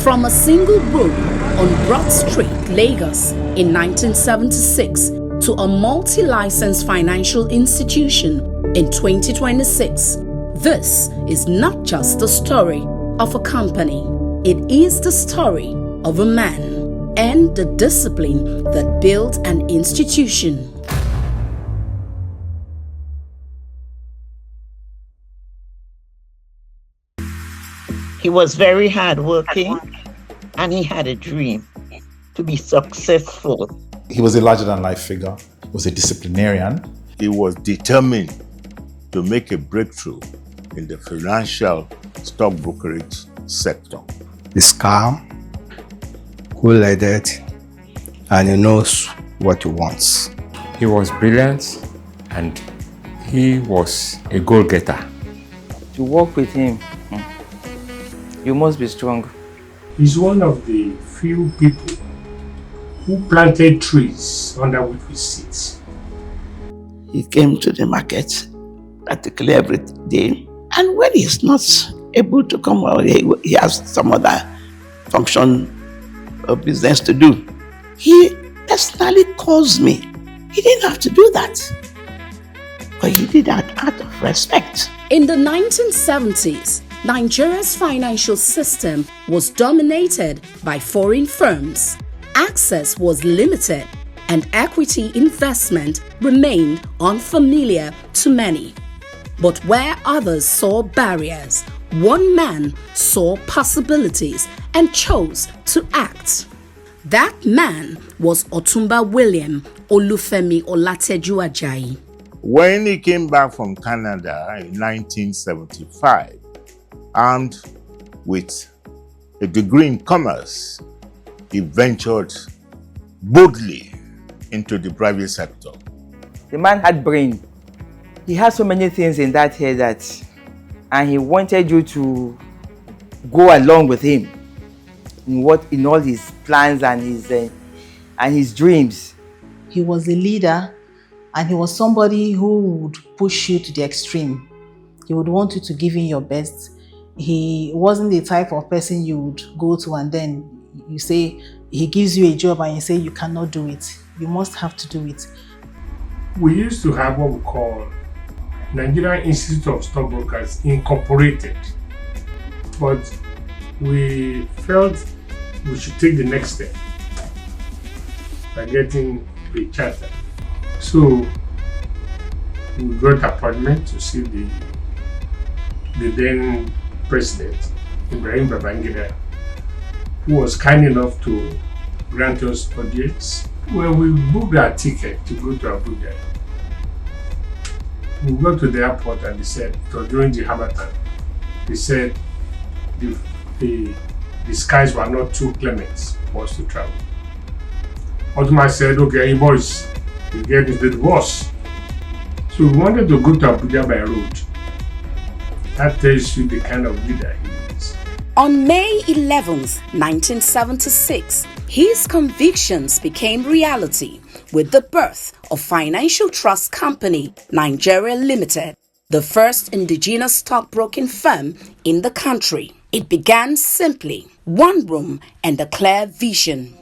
From a single room on Broad Street, Lagos in 1976 to a multi-licensed financial institution in 2026, this is not just the story of a company. It is the story of a man and the discipline that built an institution. He was very hardworking and he had a dream to be successful. He was a larger-than-life figure. He was a disciplinarian. He was determined to make a breakthrough in the financial stock brokerage sector. He's calm, cool-headed, and he knows what he wants. He was brilliant and he was a goal-getter. To work with him, you must be strong. He's one of the few people who planted trees under which we sit. He came to the market practically every day. And when he's not able to come, well, he has some other function or business to do. He personally calls me. He didn't have to do that. But he did that out of respect. In the 1970s, Nigeria's financial system was dominated by foreign firms. Access was limited and equity investment remained unfamiliar to many. But where others saw barriers, one man saw possibilities and chose to act. That man was Otumba William Olufemi Olateju Ajayi. When he came back from Canada in 1975, armed with a degree in commerce, he ventured boldly into the private sector. The man had brain. He had so many things in that head and he wanted you to go along with him in all his plans and his dreams. He was a leader and he was somebody who would push you to the extreme. He would want you to give in your best. He wasn't the type of person you would go to and then you say, he gives you a job and you say you cannot do it. You must have to do it. We used to have what we call Nigerian Institute of Stockbrokers Incorporated. But we felt we should take the next step by getting a charter. So we got appointment to see the then President, Ibrahim Babangida, who was kind enough to grant us audience. When we booked our ticket to go to Abuja, we got to the airport and they said, it was during the Harmattan, they said the skies were not too clement for us to travel. Ottoman said, okay, boys, we get into the bus. So we wanted to go to Abuja by road. That tells you the kind of leader he is. On May 11th, 1976, his convictions became reality with the birth of Financial Trust Company, Nigeria Limited, the first indigenous stockbroking firm in the country. It began simply, one room and a clear vision.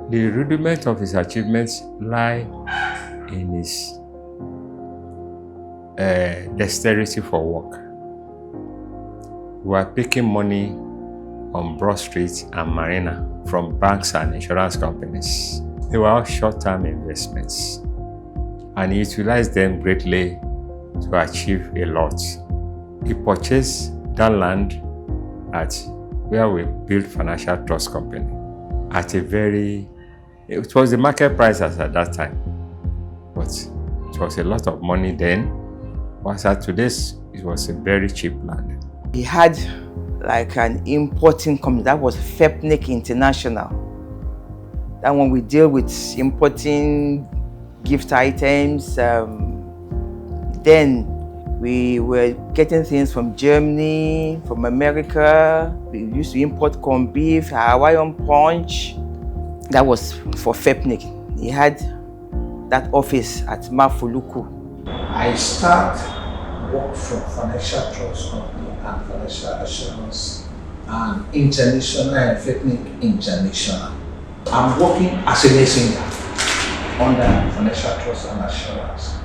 The rudiment of his achievements lie in his dexterity for work. We were picking money on Broad Street and Marina from banks and insurance companies. They were all short-term investments, and he utilized them greatly to achieve a lot. He purchased that land at where we built Financial Trust Company at it was the market price at that time, but it was a lot of money then. But at today's, it was a very cheap land. He had like an importing company that was FEPNIC International. That when we deal with importing gift items, then we were getting things from Germany, from America. We used to import corned beef, Hawaiian punch. That was for FEPNIC. He had that office at Mafuluku. I start work from Financial Trust Company and financial assurance and international and ethnic international. I'm working as a messenger under financial trust and assurance.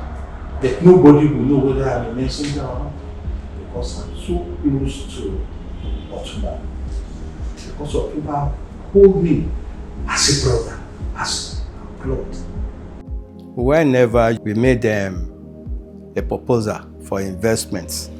But nobody will know whether I'm a messenger or not because I'm so close to Otumba. Because Otumba hold me as a brother, as a blood. Whenever we made a proposal for investments,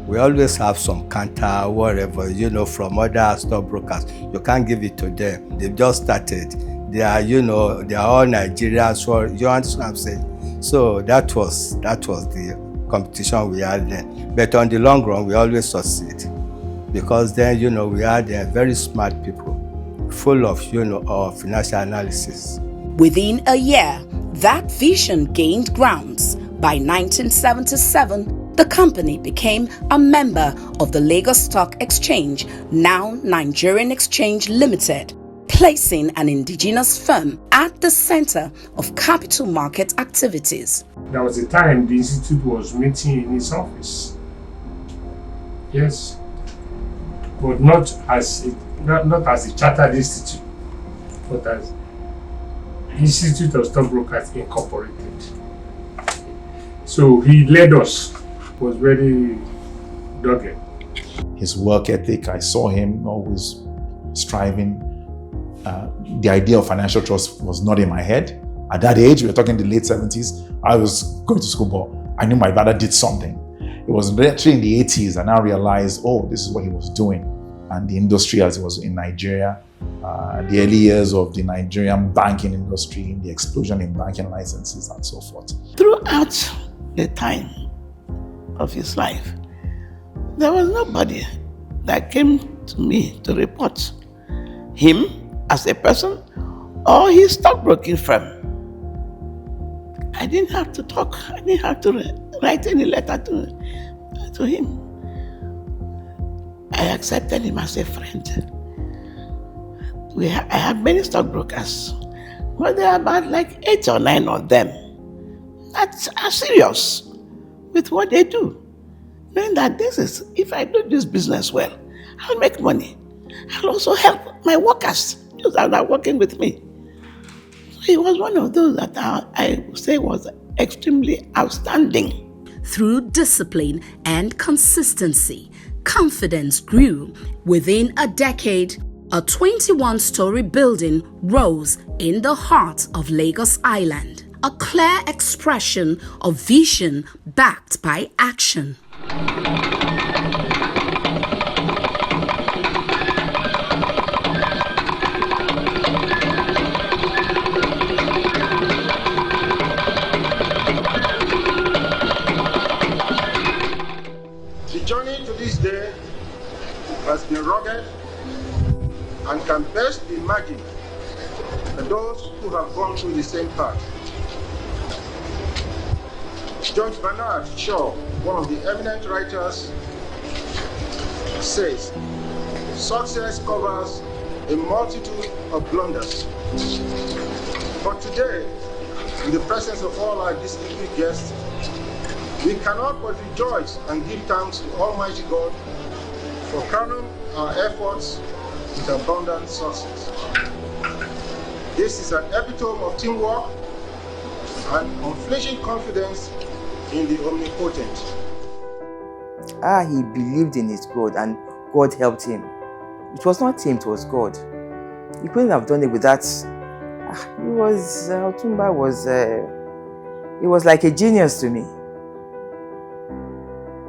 we always have some counter, whatever, from other stockbrokers. You can't give it to them. They've just started. They are, they are all Nigerians. So you understand what I'm saying? So that was the competition we had then. But on the long run, we always succeed because then, we had very smart people, full of, of financial analysis. Within a year, that vision gained grounds. By 1977, the company became a member of the Lagos Stock Exchange, now Nigerian Exchange Limited, placing an indigenous firm at the center of capital market activities. There was a time the institute was meeting in its office. Yes, but not as a chartered institute, but as Institute of Stockbrokers Incorporated. So he led us, was very dogged. His work ethic, I saw him always striving. The idea of financial trust was not in my head. At that age, we were talking the late 70s, I was going to school, but I knew my father did something. It was actually in the 80s, and I realized, this is what he was doing. And the industry as it was in Nigeria, the early years of the Nigerian banking industry, the explosion in banking licenses and so forth. Throughout the time of his life, there was nobody that came to me to report him as a person or his stockbroking firm. I didn't have to talk. I didn't have to write any letter to him. I accepted him as a friend. I have many stockbrokers, but there are about 8 or 9 of them that are serious with what they do. Knowing that if I do this business well, I'll make money. I'll also help my workers, those that are working with me. So he was one of those that I would say was extremely outstanding. Through discipline and consistency, confidence grew. Within a decade, a 21-story building rose in the heart of Lagos Island, a clear expression of vision backed by action. The journey to this day has been rugged and can best be imagined by those who have gone through the same path. George Bernard Shaw, one of the eminent writers, says, "Success covers a multitude of blunders." But today, in the presence of all our distinguished guests, we cannot but rejoice and give thanks to Almighty God for crowning our efforts with abundant success. This is an epitome of teamwork and unflinching confidence in the omnipotent. He believed in his God and God helped him. It was not him, it was God. He couldn't have done it without. Otumba was like a genius to me.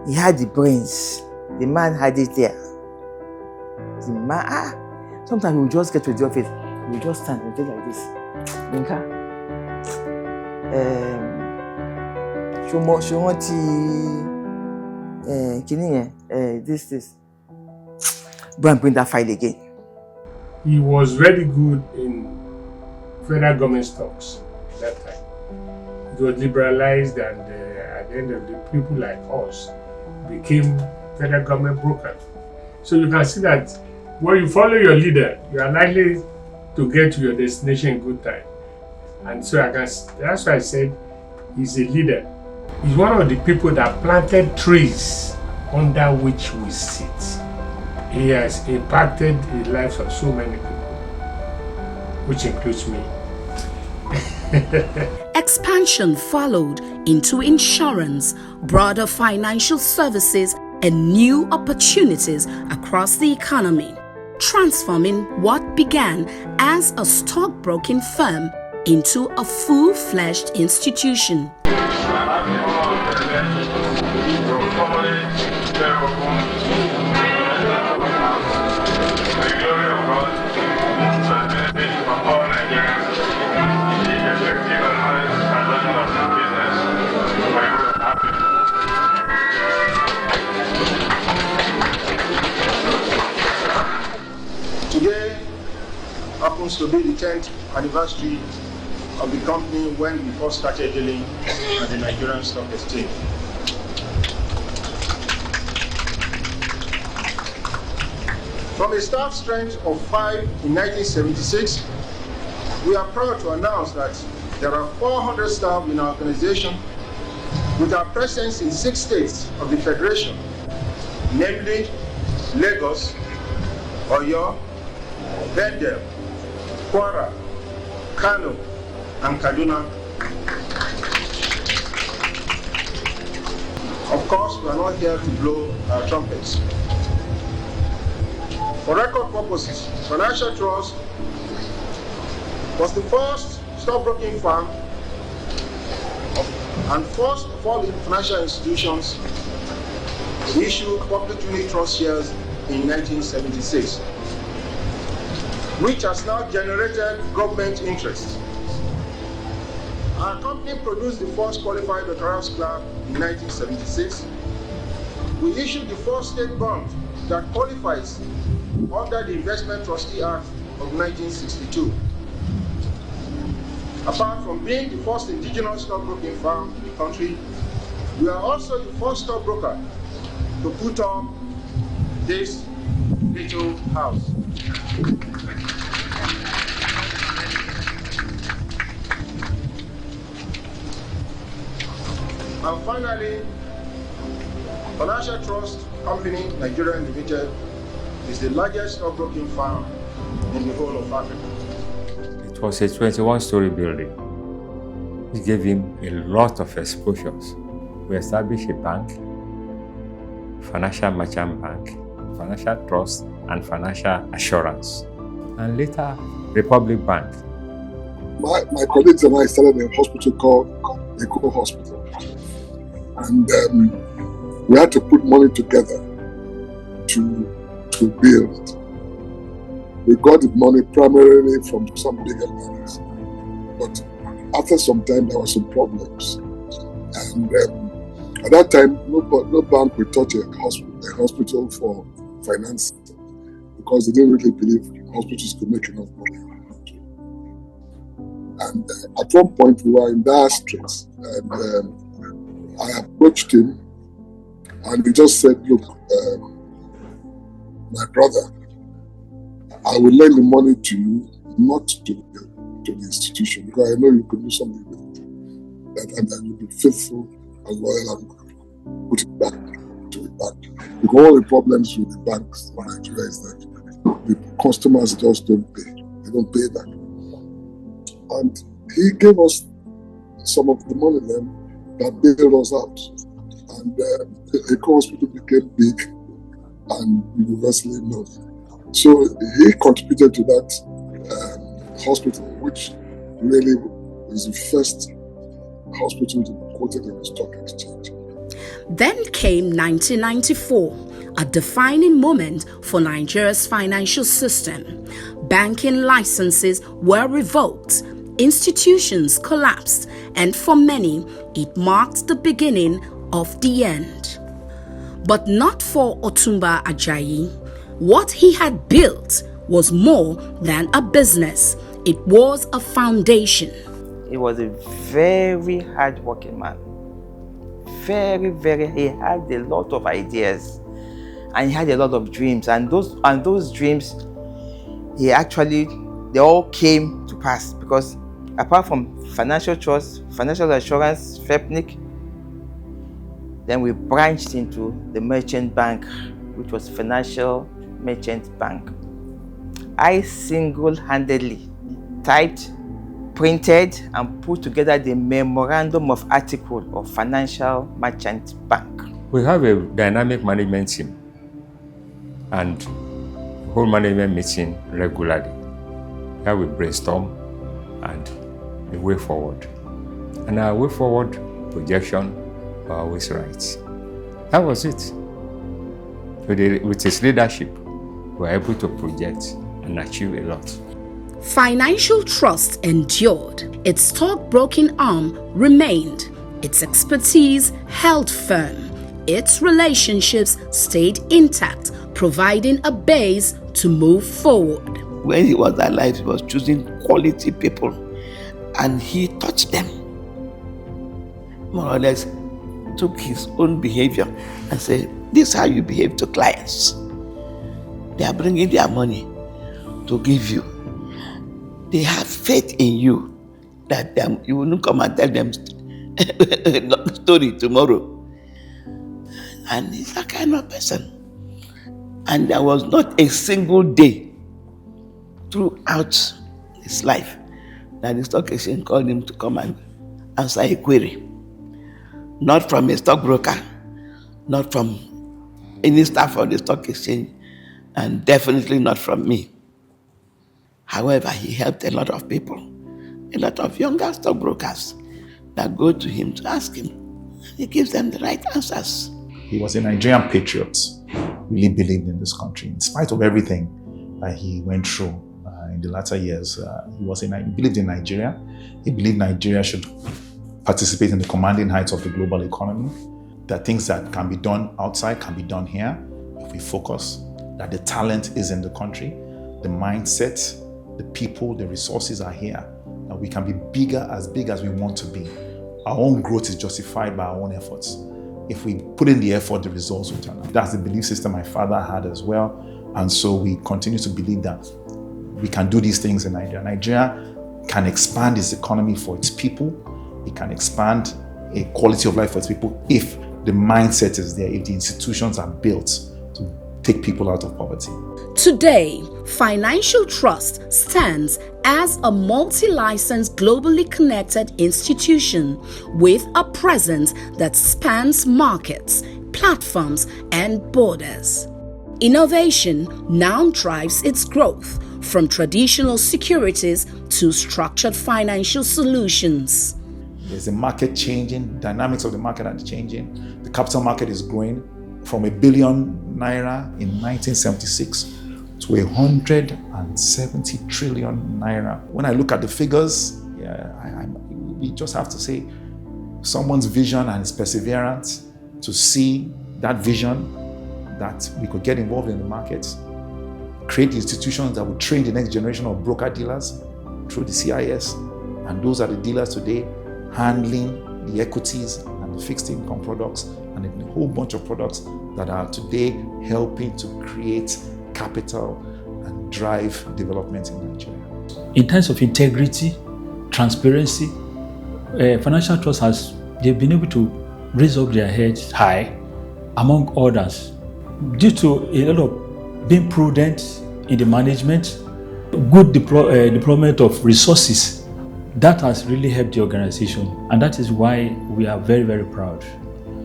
He had the brains. The man had it there. The man, sometimes he would just get to the office, he would just stand and do like this. Yinka, this. Bring that file again. He was very good in federal government stocks at that time. It was liberalized, and at the end of the day, people like us became federal government brokers. So you can see that when you follow your leader, you are likely to get to your destination in good time. And so that's why I said he's a leader. He's one of the people that planted trees under which we sit. He has impacted the lives of so many people, which includes me. Expansion followed into insurance, broader financial services, and new opportunities across the economy, transforming what began as a stockbroking firm into a full-fledged institution. Today happens to be the 10th anniversary of the company when we first started dealing at the Nigerian Stock Exchange. From a staff strength of 5 in 1976, we are proud to announce that there are 400 staff in our organization with our presence in 6 states of the Federation, namely Lagos, Oyo, Bendel, Kwara, Kano, and Kaduna. Of course, we are not here to blow our trumpets. For record purposes, Financial Trust was the first stockbroking firm and first of all the financial institutions to issue public unit trust shares in 1976, which has now generated government interest. Our company produced the first qualified doctoral clerk in 1976. We issued the first state bond that qualifies under the Investment Trustee Act of 1962. Apart from being the first indigenous stockbroking firm in the country, we are also the first stockbroker to put up this little house. And finally, Financial Trust Company Nigeria Limited is the largest stockbroking firm in the whole of Africa. It was a 21-story building. It gave him a lot of exposures. We established a bank, financial merchant bank, financial trust, and financial assurance, and later Republic Bank. My colleagues and I started a hospital called Eco Hospital, and we had to put money together to build. We got the money primarily from some bigger banks, but after some time there were some problems, and at that time no bank would touch a hospital for finance because they didn't really believe hospitals could make enough money. And at one point we were in dire straits, and I approached him, and he just said, "Look, my brother, I will lend the money to you, not to the institution, because I know you could do something with it, and you'll be faithful and loyal and put it back to the bank." Because all the problems with the banks in Nigeria is that the customers just don't pay. They don't pay back. And he gave us some of the money then that bailed us out. And the Eco Hospital became big and universally known. So he contributed to that hospital, which really is the first hospital to be quoted in the stock exchange. Then came 1994, a defining moment for Nigeria's financial system. Banking licenses were revoked, institutions collapsed, and for many, it marked the beginning of the end. But not for Otumba Ajayi. What he had built was more than a business. It was a foundation. He was a very hard-working man. He had a lot of ideas, and he had a lot of dreams. And those dreams, they all came to pass, because apart from financial trust, financial assurance, FEPNIC, Then we branched into the merchant bank, which was Financial Merchant Bank. I single-handedly typed, printed, and put together the memorandum of article of Financial Merchant Bank. We have a dynamic management team and whole management meeting regularly. Here we brainstorm and the way forward. And our way forward projection were always right. That was it. With his leadership, we were able to project and achieve a lot. Financial Trust endured. Its stockbroking arm remained. Its expertise held firm. Its relationships stayed intact, providing a base to move forward. When he was alive, he was choosing quality people, and he taught them. More or less, took his own behavior and said, "This is how you behave to clients. They are bringing their money to give you. They have faith in you that you will not come and tell them a story tomorrow." And he's that kind of person. And there was not a single day throughout his life that the stock exchange called him to come and answer a query. Not from a stockbroker, not from any staff of the stock exchange, and definitely not from me. However, he helped a lot of people, a lot of younger stockbrokers that go to him to ask him. He gives them the right answers. He was a Nigerian patriot, really believed in this country. In spite of everything that he went through in the latter years, he believed in Nigeria. He believed Nigeria should participate in the commanding heights of the global economy, that things that can be done outside can be done here if we focus, that the talent is in the country, the mindset, the people, the resources are here, that we can be big as we want to be. Our own growth is justified by our own efforts. If we put in the effort, the results will turn up. That's the belief system my father had as well. And so we continue to believe that we can do these things in Nigeria. Nigeria can expand its economy for its people. It can expand a quality of life for its people if the mindset is there, if the institutions are built to take people out of poverty. Today, Financial Trust stands as a multi-licensed, globally connected institution with a presence that spans markets, platforms, and borders. Innovation now drives its growth from traditional securities to structured financial solutions. There's a market changing, dynamics of the market are changing. The capital market is growing from £1 billion in 1976 to 170 trillion naira. When I look at the figures, we just have to say someone's vision and his perseverance to see that vision that we could get involved in the markets, create institutions that would train the next generation of broker dealers through the CIS, and those are the dealers today handling the equities and the fixed income products and a whole bunch of products that are today helping to create capital and drive development in Nigeria. In terms of integrity, transparency, Financial Trust they've been able to raise up their heads high among others due to a lot of being prudent in the management, good deployment of resources. That has really helped the organization, and that is why we are very, very proud.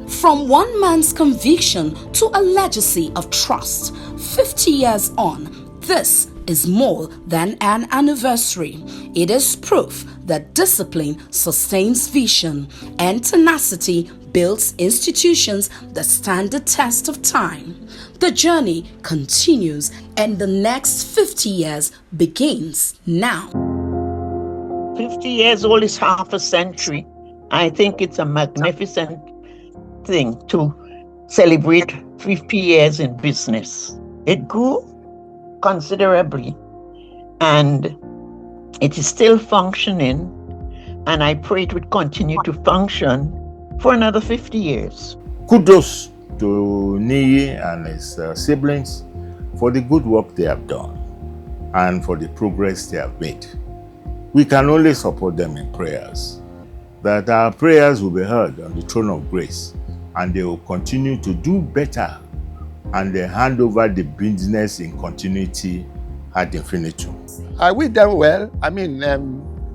From one man's conviction to a legacy of trust, 50 years on, this is more than an anniversary. It is proof that discipline sustains vision and tenacity builds institutions that stand the test of time. The journey continues and the next 50 years begins now. 50 years old is half a century. I think it's a magnificent thing to celebrate 50 years in business. It grew considerably and it is still functioning, and I pray it would continue to function for another 50 years. Kudos to Niyi and his siblings for the good work they have done and for the progress they have made. We can only support them in prayers, that our prayers will be heard on the throne of grace and they will continue to do better, and they hand over the business in continuity ad infinitum. I wish them well. I mean,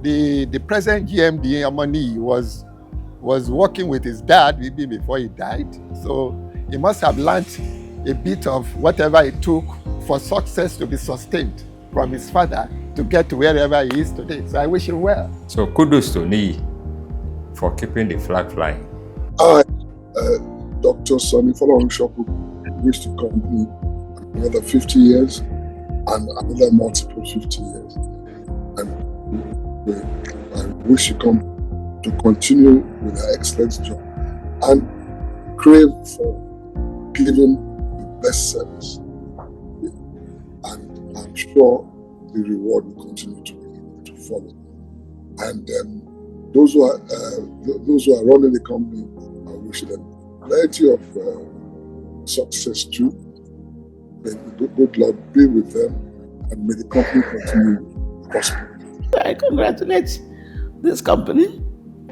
the present GMD, Amoni, was working with his dad maybe before he died. So he must have learned a bit of whatever it took for success to be sustained from his father to get to wherever he is today. So I wish him well. So kudos to Niyi for keeping the flag flying. I, Dr. Sonny Folorunshoku, wish the company another 50 years and another multiple 50 years. And I wish you come to continue with an excellent job and crave for giving the best service. And I'm sure the reward will continue to follow. And those who are running the company, I wish them plenty of success too. May the good Lord be with them, and may the company continue to prosper. I congratulate this company.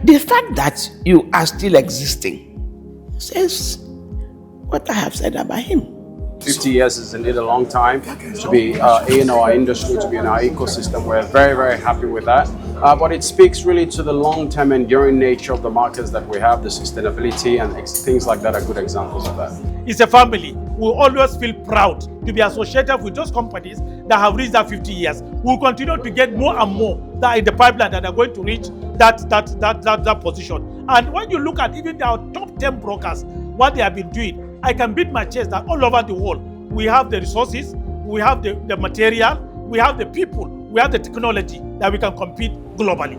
The fact that you are still existing says what I have said about him. 50 years is indeed a long time to be in our industry, to be in our ecosystem. We're very, very happy with that. But it speaks really to the long-term enduring nature of the markets that we have, the sustainability and things like that are good examples of that. It's a family. We always feel proud to be associated with those companies that have reached that 50 years. We'll continue to get more and more that are in the pipeline that are going to reach that position. And when you look at even our top 10 brokers, what they have been doing, I can beat my chest that all over the world, we have the resources, we have the material, we have the people, we have the technology that we can compete globally.